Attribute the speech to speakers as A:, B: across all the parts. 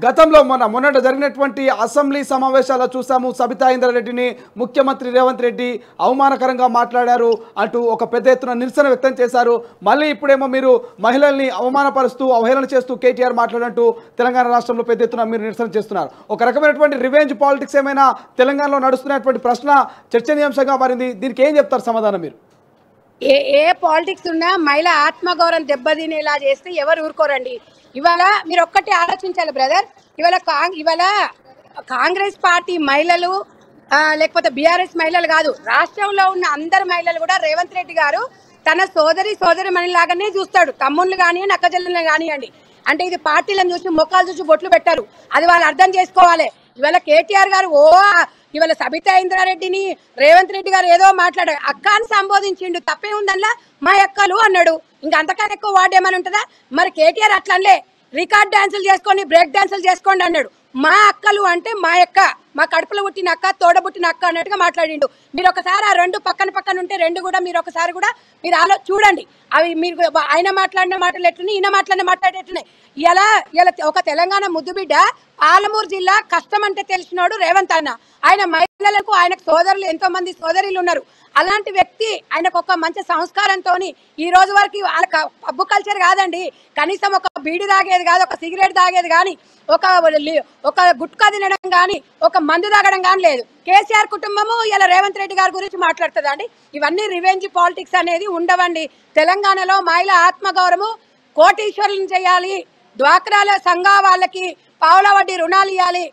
A: గతంలో మొన్నట జరిగినటువంటి అసెంబ్లీ సమావేశాల్లో చూసాము సబితా ఇంద్రారెడ్డిని ముఖ్యమంత్రి రేవంత్ రెడ్డి అవమానకరంగా మాట్లాడారు అంటూ ఒక పెద్ద ఎత్తున నిరసన వ్యక్తం చేశారు. మళ్ళీ ఇప్పుడేమో మీరు మహిళల్ని అవమానపరుస్తూ అవహేళన చేస్తూ కేటీఆర్ మాట్లాడంటూ తెలంగాణ రాష్ట్రంలో పెద్ద ఎత్తున మీరు నిరసన చేస్తున్నారు. ఒక రకమైనటువంటి రివెంజ్ పాలిటిక్స్ ఏమైనా తెలంగాణలో నడుస్తున్నటువంటి ప్రశ్న చర్చనీయాంశంగా మారింది. దీనికి ఏం చెప్తారు సమాధానం మీరు?
B: ఏ పాలిటిక్స్ ఉన్నా మహిళ ఆత్మగౌరవం దెబ్బతినేలా చేస్తే ఎవరు ఊరుకోరండి. ఇవాళ మీరు ఒక్కటి ఆలోచించాలి బ్రదర్. ఇవాళ కాంగ్రెస్ పార్టీ మహిళలు లేకపోతే బీఆర్ఎస్ మహిళలు కాదు, రాష్ట్రంలో ఉన్న అందరు మహిళలు కూడా రేవంత్ రెడ్డి గారు తన సోదరి మణిలాగానే చూస్తాడు. తమ్ముళ్ళు కానివ్వండి, అక్కజల్లులు కానివ్వండి. అంటే ఇది పార్టీలను చూసి మొక్కలు చూసి బొట్లు పెట్టారు. అది వాళ్ళు అర్థం చేసుకోవాలి. ఇవాళ కేటీఆర్ గారు ఇవాళ సబితా ఇంద్రారెడ్డిని రేవంత్ రెడ్డి గారు ఏదో మాట్లాడారు, అక్క అని సంబోధించిండు. తప్పే ఉందల్లా మా అక్కలు అన్నాడు. ఇంకా అంతకన్నా ఎక్కువ వాడేమని ఉంటుందా? మరి కేటీఆర్ అట్లనే రికార్డ్ డాన్సులు చేసుకొని బ్రేక్ డాన్సులు చేసుకోండి అన్నాడు. మా అక్కలు అంటే మా అక్క, మా కడుపులో పుట్టిన అక్క, తోడబుట్టిన అక్క అన్నట్టుగా మాట్లాడిండు. మీరు ఒకసారి ఆ రెండు పక్కన ఉంటే రెండు కూడా మీరు ఒకసారి కూడా మీరు చూడండి. అవి మీరు ఆయన మాట్లాడిన మాటలు ఎట్లున్నాయి, ఈయన మాట్లాడిన మాటలు ఎట్లున్నాయి. ఇలా ఒక తెలంగాణ ముద్దుబిడ్డ పాలమూరు జిల్లా కష్టం అంటే తెలిసినోడు రేవంత్ అన్న. ఆయన మహిళలకు ఆయనకు సోదరులు ఎంతో మంది సోదరులు ఉన్నారు. అలాంటి వ్యక్తి ఆయనకు ఒక మంచి సంస్కారంతో ఈ రోజు వరకు వాళ్ళ పబ్బు కల్చర్ కాదండి, కనీసం ఒక బీడి తాగేది కాదు, ఒక సిగరెట్ తాగేది కానీ, ఒక గుట్కా తినడం కానీ, ఒక మందు తాగడం కానీ లేదు. కేసీఆర్ కుటుంబము ఇలా రేవంత్ రెడ్డి గారి గురించి మాట్లాడుతుందండి. ఇవన్నీ రివెంజ్ పాలిటిక్స్ అనేది ఉండవండి. తెలంగాణలో మహిళ ఆత్మగౌరవం కోటీశ్వరులను చేయాలి, డ్వాక్రాల సంఘ వాళ్ళకి పావుల వడ్డీ రుణాలు ఇవ్వాలి,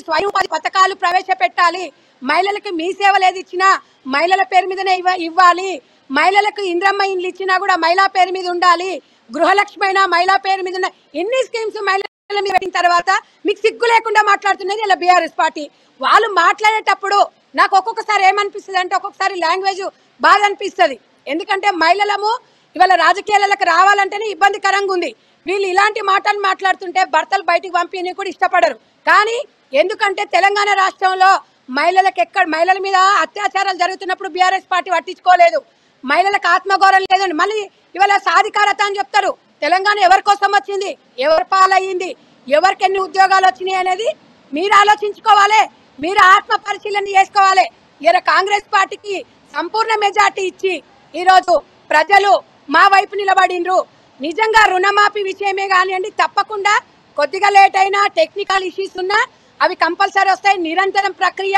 B: స్వయం ఉపాధి పథకాలు ప్రవేశపెట్టాలి, మహిళలకు మీ సేవలు ఏది ఇచ్చినా మహిళల పేరు మీదనే ఇవ్వాలి, మహిళలకు ఇంద్రమ్మ ఇండ్లు ఇచ్చినా కూడా మహిళా పేరు మీద ఉండాలి, గృహలక్ష్మి అయినా మహిళా పేరు మీద ఉన్న ఎన్ని స్కీమ్స్ మహిళల మీద పెట్టిన తర్వాత మీకు సిగ్గు లేకుండా మాట్లాడుతున్నది ఇలా బీఆర్ఎస్ పార్టీ. వాళ్ళు మాట్లాడేటప్పుడు నాకు ఒక్కొక్కసారి ఏమనిపిస్తుంది అంటే ఒక్కొక్కసారి లాంగ్వేజ్ బాధ అనిపిస్తుంది. ఎందుకంటే మహిళలము ఇవాళ రాజకీయాలకు రావాలంటేనే ఇబ్బందికరంగా ఉంది. వీళ్ళు ఇలాంటి మాటలు మాట్లాడుతుంటే భర్తలు బయటికి పంపిని కూడా ఇష్టపడరు. కానీ ఎందుకంటే తెలంగాణ రాష్ట్రంలో మహిళల మీద అత్యాచారాలు జరుగుతున్నప్పుడు బీఆర్ఎస్ పార్టీ పట్టించుకోలేదు. మహిళలకు ఆత్మగౌరవం లేదండి. మళ్ళీ ఇవాళ సాధికారత అని చెప్తారు. తెలంగాణ ఎవరి కోసం వచ్చింది, ఎవరి పాలయ్యింది, ఎవరికి ఎన్ని ఉద్యోగాలు వచ్చినాయి అనేది మీరు ఆలోచించుకోవాలి. మీరు ఆత్మ పరిశీలన చేసుకోవాలి. ఇలా కాంగ్రెస్ పార్టీకి సంపూర్ణ మెజార్టీ ఇచ్చి ఈరోజు ప్రజలు మా వైపు నిలబడిండ్రు. నిజంగా రుణమాఫీ విషయమే కానివ్వండి, తప్పకుండా కొద్దిగా లేట్ అయినా టెక్నికల్ ఇష్యూస్ ఉన్నా అవి కంపల్సరీ వస్తాయి. నిరంతరం ప్రక్రియ.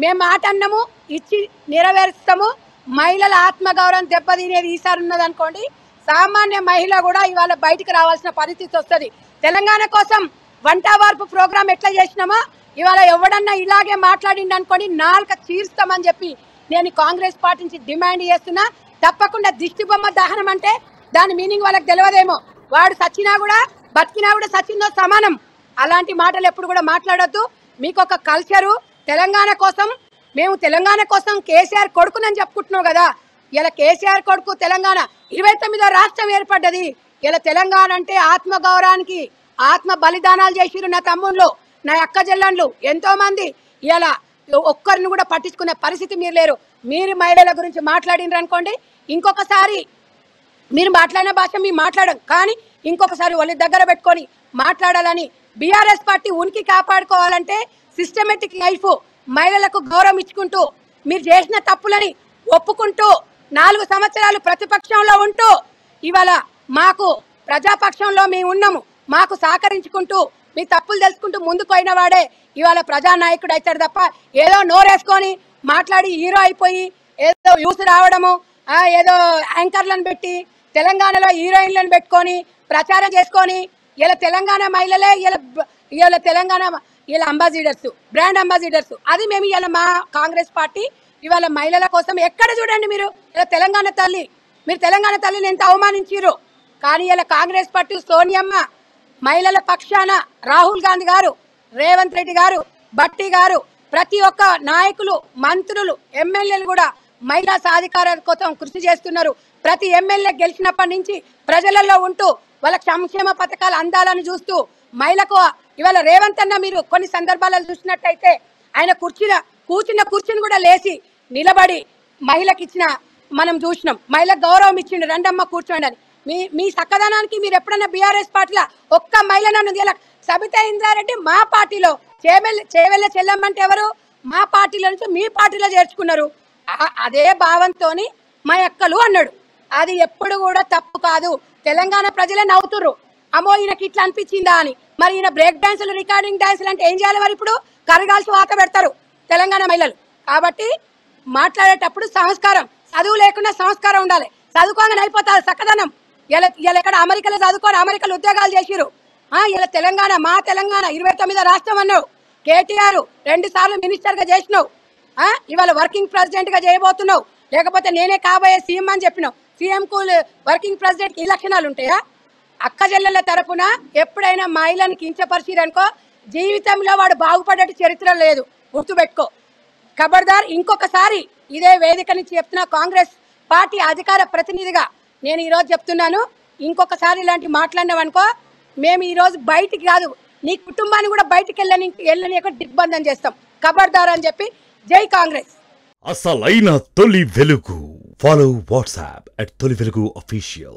B: మేము మాట అన్నము ఇచ్చి నెరవేరుస్తాము. మహిళల ఆత్మగౌరవం దెబ్బతినేది ఈసారి ఉన్నదనుకోండి, సామాన్య మహిళ కూడా ఇవాళ బయటికి రావాల్సిన పరిస్థితి వస్తుంది. తెలంగాణ కోసం వంట వార్పు ప్రోగ్రాం ఎట్లా చేసినామో ఇవాళ ఎవడన్నా ఇలాగే మాట్లాడిండి అనుకోండి, నాలుక చీరుస్తామని చెప్పి నేను కాంగ్రెస్ పార్టీ నుంచి డిమాండ్ చేస్తున్నా. తప్పకుండా దిష్టి బొమ్మ దహనం అంటే దాని మీనింగ్ వాళ్ళకి తెలియదేమో. వాడు సచ్చినా కూడా బతికినా కూడా సచిన్తో సమానం. అలాంటి మాటలు ఎప్పుడు కూడా మాట్లాడొద్దు. మీకు ఒక కల్చరు. తెలంగాణ కోసం కేసీఆర్ కొడుకునని చెప్పుకుంటున్నావు కదా. ఇలా కేసీఆర్ కొడుకు తెలంగాణ 29వ రాష్ట్రం ఏర్పడ్డది. ఇలా తెలంగాణ అంటే ఆత్మగౌరవానికి ఆత్మ బలిదానాలు చేసిరు నా తమ్ముళ్ళు, నా అక్క చెల్లెళ్ళు ఎంతో మంది. ఇలా ఒక్కరిని కూడా పట్టించుకునే పరిస్థితి మీరు లేరు. మీరు మహిళల గురించి మాట్లాడినారు అనుకోండి, ఇంకొకసారి మీరు మాట్లాడిన భాష మీరు మాట్లాడడం, కానీ ఇంకొకసారి వాళ్ళ దగ్గర పెట్టుకొని మాట్లాడాలని బీఆర్ఎస్ పార్టీ ఉనికి కాపాడుకోవాలంటే సిస్టమేటిక్ లైఫ్, మహిళలకు గౌరవం ఇచ్చుకుంటూ మీరు చేసిన తప్పులని ఒప్పుకుంటూ 4 సంవత్సరాలు ప్రతిపక్షంలో ఉంటూ ఇవాళ మాకు ప్రజాపక్షంలో మేము ఉన్నాము, మాకు సహకరించుకుంటూ మీ తప్పులు తెలుసుకుంటూ ముందుకు పోయిన వాడే ఇవాళ ప్రజానాయకుడు అవుతాడు తప్ప ఏదో నోరేసుకొని మాట్లాడి హీరో అయిపోయి ఏదో యూస్ రావడము, ఏదో యాంకర్లను పెట్టి తెలంగాణలో హీరోయిన్లను పెట్టుకొని ప్రచారం చేసుకొని ఇలా తెలంగాణ మహిళలే ఇలా తెలంగాణ అంబాసిడర్స్, బ్రాండ్ అంబాసిడర్స్. అది మేము ఇలా మా కాంగ్రెస్ పార్టీ ఇవాళ మహిళల కోసం ఎక్కడ చూడండి మీరు ఇలా తెలంగాణ తల్లి, మీరు తెలంగాణ తల్లిని ఎంత అవమానించారు. కానీ ఇలా కాంగ్రెస్ పార్టీ సోనియమ్మ మహిళల పక్షాన రాహుల్ గాంధీ గారు, రేవంత్ రెడ్డి గారు, భట్టి గారు, ప్రతి ఒక్క నాయకులు, మంత్రులు, ఎమ్మెల్యేలు కూడా మహిళా సాధికారత కోసం కృషి చేస్తున్నారు. ప్రతి ఎమ్మెల్యే గెలిచినప్పటి నుంచి ప్రజలలో ఉంటూ వాళ్ళ సంక్షేమ పథకాలు అందాలని చూస్తూ మహిళకు ఇవాళ రేవంత్ అన్న మీరు కొన్ని సందర్భాలలో చూసినట్టయితే ఆయన కూర్చున్న కుర్చీని కూడా లేచి నిలబడి మహిళకి ఇచ్చిన మనం చూసినాం. మహిళకు గౌరవం ఇచ్చిండు, రండమ్మ కూర్చోండి అని. మీ చక్కదనానికి మీరు ఎప్పుడైనా బీఆర్ఎస్ పార్టీలో ఒక్క మహిళను సబితా ఇంద్రారెడ్డి మా పార్టీలో చేవెళ్ళ చెల్లమ్మంటే ఎవరు మా పార్టీలో నుంచి మీ పార్టీలో చేర్చుకున్నారు. అదే భావంతో మా అక్కలు అన్నాడు. అది ఎప్పుడు కూడా తప్పు కాదు. తెలంగాణ ప్రజలే నవ్వుతుర్రు, అమ్మో ఈయనకి ఇట్లా అనిపించిందా అని. మరి ఈయన బ్రేక్ డాన్సులు రికార్డింగ్ డాన్సులు అంటే ఏం చేయాలి? మరి ఇప్పుడు కరగాల్సి వాత పెడతారు తెలంగాణ మహిళలు. కాబట్టి మాట్లాడేటప్పుడు సంస్కారం, చదువు లేకుండా సంస్కారం ఉండాలి. చదువుకోగానే అయిపోతారు చక్కదనం. ఇలా ఎక్కడ అమెరికాలో చదువుకొని అమెరికాలో ఉద్యోగాలు చేసిరు. ఇలా తెలంగాణ మా తెలంగాణ 29వ రాష్ట్రం అన్నావు. కేటీఆర్ 2 సార్లు మినిస్టర్గా చేసినావు. ఇవాళ వర్కింగ్ ప్రెసిడెంట్గా చేయబోతున్నావు. లేకపోతే నేనే కాబోయే సీఎం అని చెప్పినావు. సీఎంకు వర్కింగ్ ప్రెసిడెంట్కి ఈ లక్షణాలు ఉంటాయా? అక్క చెల్లెల తరపున ఎప్పుడైనా మహిళను కించపరిచిరనుకో జీవితంలో వాడు బాగుపడేటి చరిత్ర లేదు, గుర్తుపెట్టుకో. ఖబర్దార్. ఇంకొకసారి ఇదే వేదిక నుంచి చెప్తున్నా, కాంగ్రెస్ పార్టీ అధికార ప్రతినిధిగా నేను ఈరోజు చెప్తున్నాను, ఇంకొకసారి ఇలాంటి మాట్లాడినావనుకో మేము ఈరోజు బయటికి కాదు నీ కుటుంబాన్ని కూడా బయటికి వెళ్ళని దిగ్బంధం చేస్తాం. ఖబర్దార్ అని చెప్పి జై కాంగ్రెస్.
C: అసలైన తొలి వెలుగు. ఫాలో వాట్సాప్ @తొలి వెలుగు official.